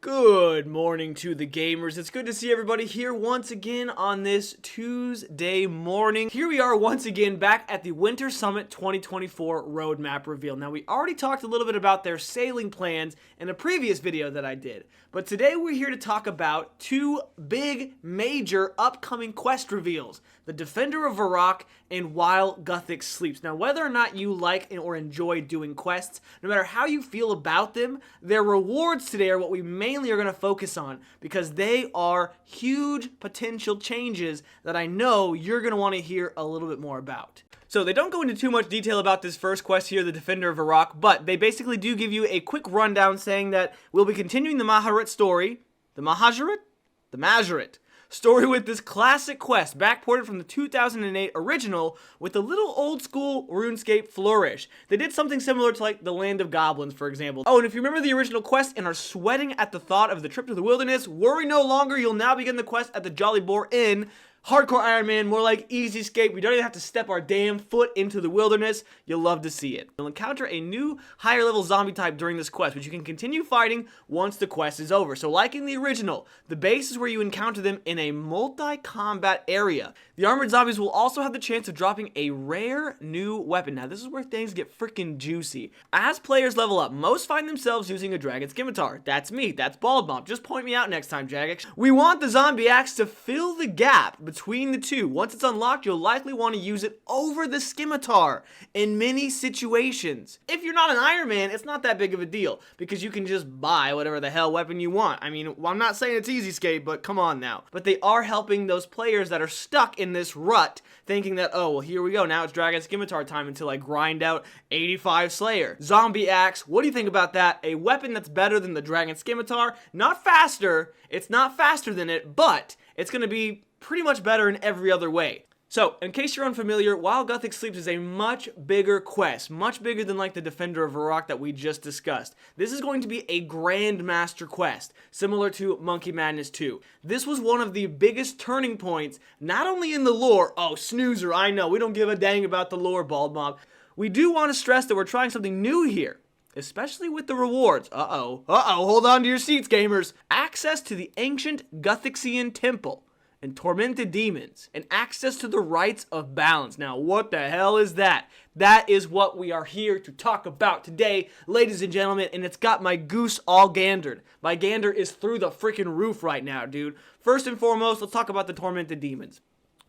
Good morning to the gamers. It's good to see everybody here once again on this Tuesday morning. Here we are once again back at the Winter Summit 2024 roadmap reveal. Now, we already talked a little bit about their sailing plans in a previous video that I did, but today we're here to talk about two big, major upcoming quest reveals: the Defender of Varrock and While Guthix Sleeps. Now, whether or not you like or enjoy doing quests, no matter how you feel about them, their rewards today are what we mainly are going to focus on, because they are huge potential changes that I know you're going to want to hear a little bit more about. So they don't go into too much detail about this first quest here, the Defender of Varrock, but they basically do give you a quick rundown saying that we'll be continuing the Majoret story, the Majoret story with this classic quest, backported from the 2008 original with a little old school RuneScape flourish. They did something similar to like the Land of Goblins, for example. Oh, and if you remember the original quest and are sweating at the thought of the trip to the wilderness, worry no longer, you'll now begin the quest at the Jolly Boar Inn. Hardcore Iron Man, more like easy escape. We don't even have to step our damn foot into the wilderness. You'll love to see it. You'll encounter a new higher level zombie type during this quest, which you can continue fighting once the quest is over. So like in the original, the base is where you encounter them in a multi-combat area. The armored zombies will also have the chance of dropping a rare new weapon. Now this is where things get freaking juicy. As players level up, most find themselves using a dragon scimitar. That's me, that's BaldMob. Just point me out next time, Jagex. We want the zombie axe to fill the gap between the two. Once it's unlocked, you'll likely want to use it over the scimitar in many situations. If you're not an Iron Man, it's not that big of a deal, because you can just buy whatever the hell weapon you want. I mean, well, I'm not saying it's easy escape, but come on now. But they are helping those players that are stuck in this rut, thinking that, oh, well, here we go, now it's dragon scimitar time until I grind out 85 Slayer. Zombie axe, what do you think about that? A weapon that's better than the dragon scimitar, not faster, it's not faster than it, but it's gonna be pretty much better in every other way. So, in case you're unfamiliar, While Guthix Sleeps is a much bigger quest, much bigger than like the Defender of Varrock that we just discussed. This is going to be a Grandmaster quest, similar to Monkey Madness 2. This was one of the biggest turning points, not only in the lore, oh snoozer, I know, we don't give a dang about the lore, BaldMob. We do want to stress that we're trying something new here, especially with the rewards. Hold on to your seats, gamers. Access to the ancient Guthixian temple and tormented demons, and access to the rites of balance. Now, what the hell is that? That is what we are here to talk about today, ladies and gentlemen, and it's got my goose all gandered. My gander is through the freaking roof right now, dude. First and foremost, let's talk about the tormented demons.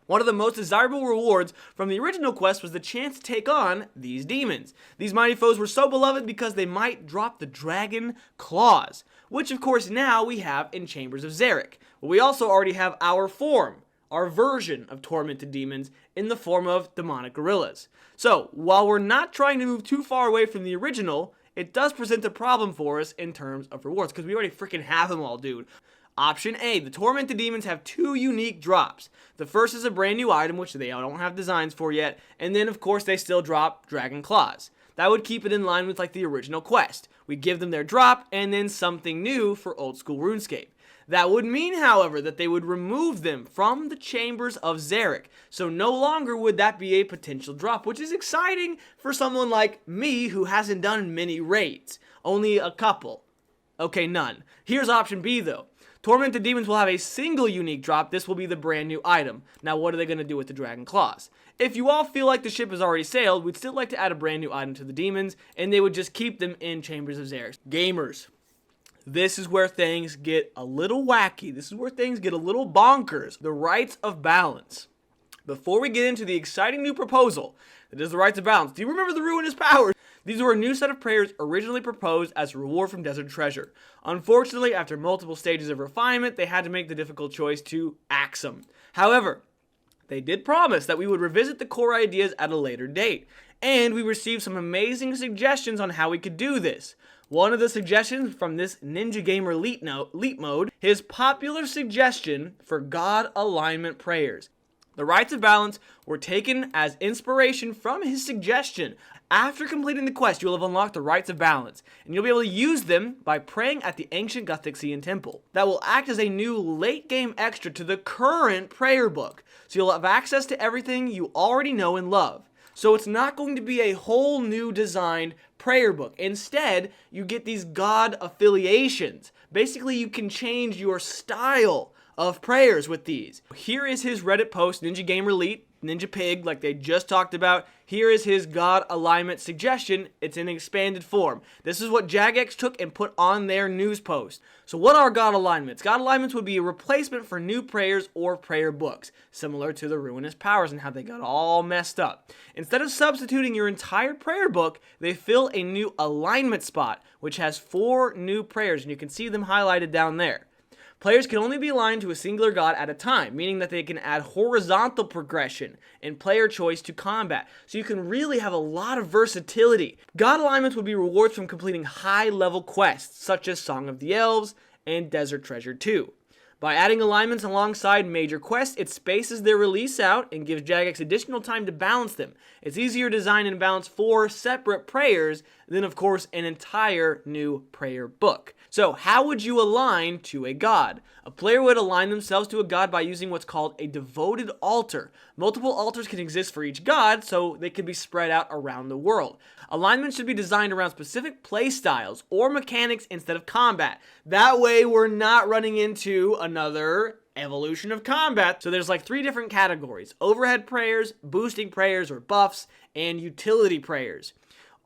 One of the most desirable rewards from the original quest was the chance to take on these demons. These mighty foes were so beloved because they might drop the dragon claws, which of course now we have in Chambers of Xeric. But we also already have our version of tormented demons in the form of demonic gorillas. So while we're not trying to move too far away from the original, it does present a problem for us in terms of rewards, because we already freaking have them all, dude. Option A, the Tormented Demons have two unique drops. The first is a brand new item, which they don't have designs for yet, and then of course they still drop Dragon Claws. That would keep it in line with like the original quest. We give them their drop, and then something new for old school RuneScape. That would mean, however, that they would remove them from the Chambers of Xeric, so no longer would that be a potential drop, which is exciting for someone like me who hasn't done many raids. Only a couple. Okay, none. Here's option B though. Tormented Demons will have a single unique drop. This will be the brand new item. Now, what are they going to do with the Dragon Claws? If you all feel like the ship has already sailed, we'd still like to add a brand new item to the demons, and they would just keep them in Chambers of Xeric. Gamers, this is where things get a little wacky. This is where things get a little bonkers. The rites of balance. Before we get into the exciting new proposal that is the rites of balance, do you remember the ruinous powers? These were a new set of prayers originally proposed as a reward from Desert Treasure. Unfortunately, after multiple stages of refinement, they had to make the difficult choice to axe them. However, they did promise that we would revisit the core ideas at a later date, and we received some amazing suggestions on how we could do this. One of the suggestions from this Ninja Gamer Leap Mode, his popular suggestion for God alignment prayers. The rites of balance were taken as inspiration from his suggestion. After completing the quest, you will have unlocked the rites of balance, and you'll be able to use them by praying at the ancient Guthixian temple. That will act as a new late game extra to the current prayer book, so you'll have access to everything you already know and love. So it's not going to be a whole new designed prayer book. Instead, you get these God affiliations. Basically, you can change your style of prayers with these. Here is his Reddit post, Ninja Gamer Elite, Ninja Pig, like they just talked about. Here is his God alignment suggestion. It's in expanded form. This is what Jagex took and put on their news post. So what are God alignments? God alignments would be a replacement for new prayers or prayer books, similar to the Ruinous Powers and how they got all messed up. Instead of substituting your entire prayer book, they fill a new alignment spot, which has 4 new prayers, and you can see them highlighted down there. Players can only be aligned to a singular god at a time, meaning that they can add horizontal progression and player choice to combat, so you can really have a lot of versatility. God alignments would be rewards from completing high-level quests, such as Song of the Elves and Desert Treasure 2. By adding alignments alongside major quests, it spaces their release out and gives Jagex additional time to balance them. It's easier to design and balance 4 separate prayers than, of course, an entire new prayer book. So, how would you align to a god? A player would align themselves to a god by using what's called a devoted altar. Multiple altars can exist for each god, so they can be spread out around the world. Alignment should be designed around specific play styles or mechanics instead of combat. That way, we're not running into another evolution of combat. So there's like 3 different categories: overhead prayers, boosting prayers or buffs, and utility prayers.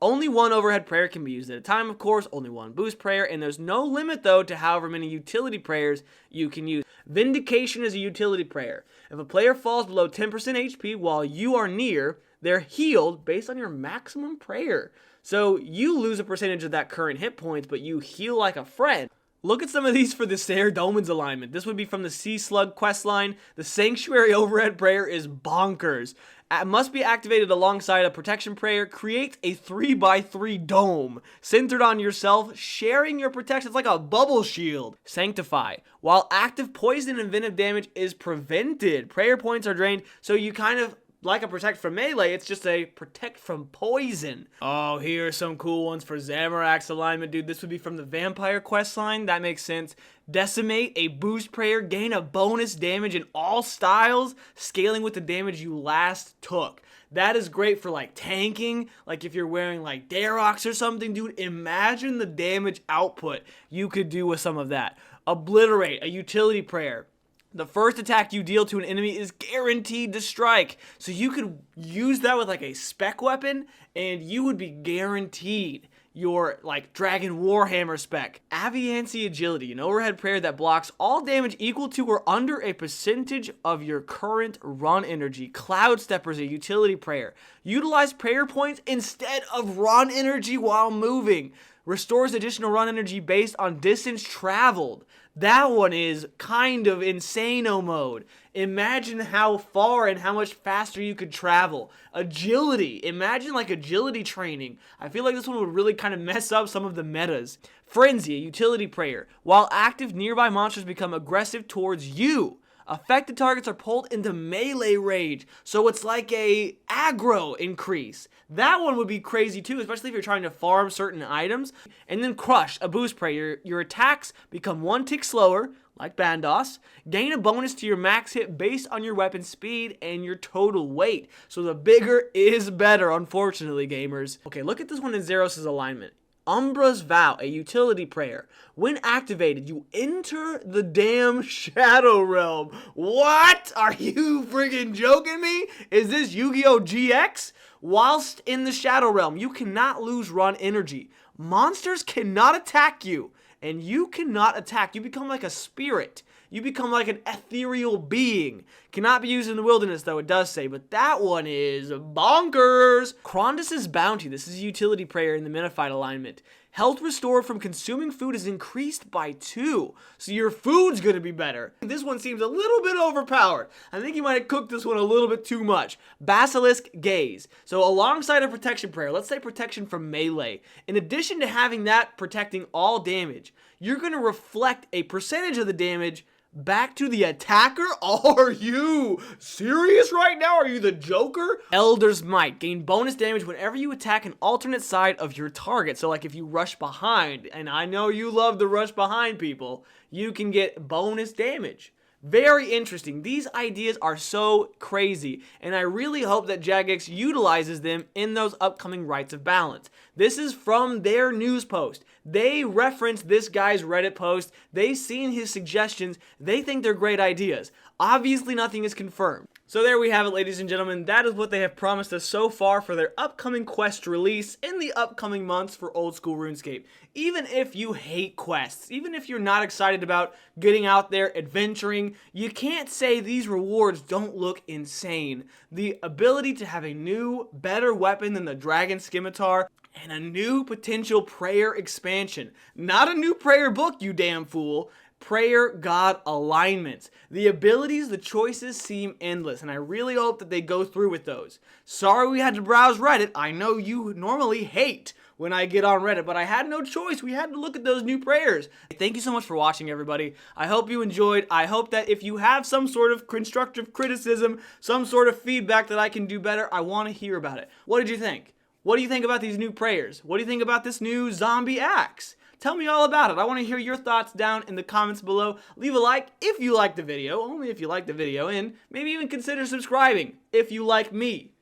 Only 1 overhead prayer can be used at a time, of course, only 1 boost prayer, and there's no limit, though, to however many utility prayers you can use. Vindication is a utility prayer. If a player falls below 10% HP while you are near, they're healed based on your maximum prayer. So you lose a percentage of that current hit points, but you heal like a friend. Look at some of these for the Sayer Dolmen's alignment. This would be from the Sea Slug questline. The Sanctuary Overhead Prayer is bonkers. It must be activated alongside a protection prayer. Create a 3x3 dome centered on yourself, sharing your protection. It's like a bubble shield. Sanctify. While active poison and venom damage is prevented, prayer points are drained, so you kind of like a protect from melee, it's just a protect from poison. Oh, here are some cool ones for Zamorak's alignment, dude. This would be from the Vampire questline. That makes sense. Decimate, a boost prayer. Gain a bonus damage in all styles, scaling with the damage you last took. That is great for like tanking, like if you're wearing like Darox or something, dude. Imagine the damage output you could do with some of that. Obliterate, a utility prayer. The first attack you deal to an enemy is guaranteed to strike. So you could use that with like a spec weapon and you would be guaranteed your like Dragon Warhammer spec. Aviancy Agility, an overhead prayer that blocks all damage equal to or under a percentage of your current run energy. Cloud Stepper is a utility prayer. Utilize prayer points instead of run energy while moving. Restores additional run energy based on distance traveled. That one is kind of insano mode. Imagine how far and how much faster you could travel. Agility. Imagine like agility training. I feel like this one would really kind of mess up some of the metas. Frenzy, a utility prayer. While active, nearby monsters become aggressive towards you. Affected targets are pulled into melee rage, so it's like a aggro increase. That one would be crazy too, especially if you're trying to farm certain items. And then Crush, a boost prayer. Your attacks become 1 tick slower, like Bandos. Gain a bonus to your max hit based on your weapon speed and your total weight. So the bigger is better, unfortunately, gamers. Okay, look at this one in Zeros' alignment. Umbra's Vow, a utility prayer. When activated, you enter the damn Shadow Realm. What? Are you friggin' joking me? Is this Yu-Gi-Oh! GX? Whilst in the Shadow Realm, you cannot lose run energy. Monsters cannot attack you, and you cannot attack. You become like a spirit. You become like an ethereal being. Cannot be used in the wilderness, though, it does say, but that one is bonkers. Krondus' Bounty. This is a utility prayer in the Metafight alignment. Health restored from consuming food is increased by 2, so your food's gonna be better. This one seems a little bit overpowered. I think you might have cooked this one a little bit too much. Basilisk Gaze. So alongside a protection prayer, let's say protection from melee, in addition to having that protecting all damage, you're gonna reflect a percentage of the damage back to the attacker? Are you serious right now? Are you the Joker? Elder's Might. Gain bonus damage whenever you attack an alternate side of your target. So like if you rush behind, and I know you love the rush behind people, you can get bonus damage. Very interesting. These ideas are so crazy, and I really hope that Jagex utilizes them in those upcoming Rites of Balance. This is from their news post. They reference this guy's Reddit post. They've seen his suggestions. They think they're great ideas. Obviously, nothing is confirmed. So there we have it, ladies and gentlemen. That is what they have promised us so far for their upcoming quest release in the upcoming months for old school RuneScape. Even if you hate quests, even if you're not excited about getting out there, adventuring, you can't say these rewards don't look insane. The ability to have a new, better weapon than the Dragon Scimitar, and a new potential prayer expansion. Not a new prayer book, you damn fool. Prayer God alignments. The abilities, the choices seem endless, and I really hope that they go through with those. Sorry we had to browse Reddit. I know you normally hate when I get on Reddit, but I had no choice. We had to look at those new prayers. Thank you so much for watching, everybody. I hope you enjoyed. I hope that if you have some sort of constructive criticism, some sort of feedback that I can do better, I want to hear about it. What did you think? What do you think about these new prayers? What do you think about this new zombie axe? Tell me all about it. I want to hear your thoughts down in the comments below. Leave a like if you like the video, only if you like the video, and maybe even consider subscribing if you like me.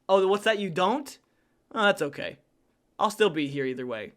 Oh, what's that, you don't? Oh, that's okay. I'll still be here either way.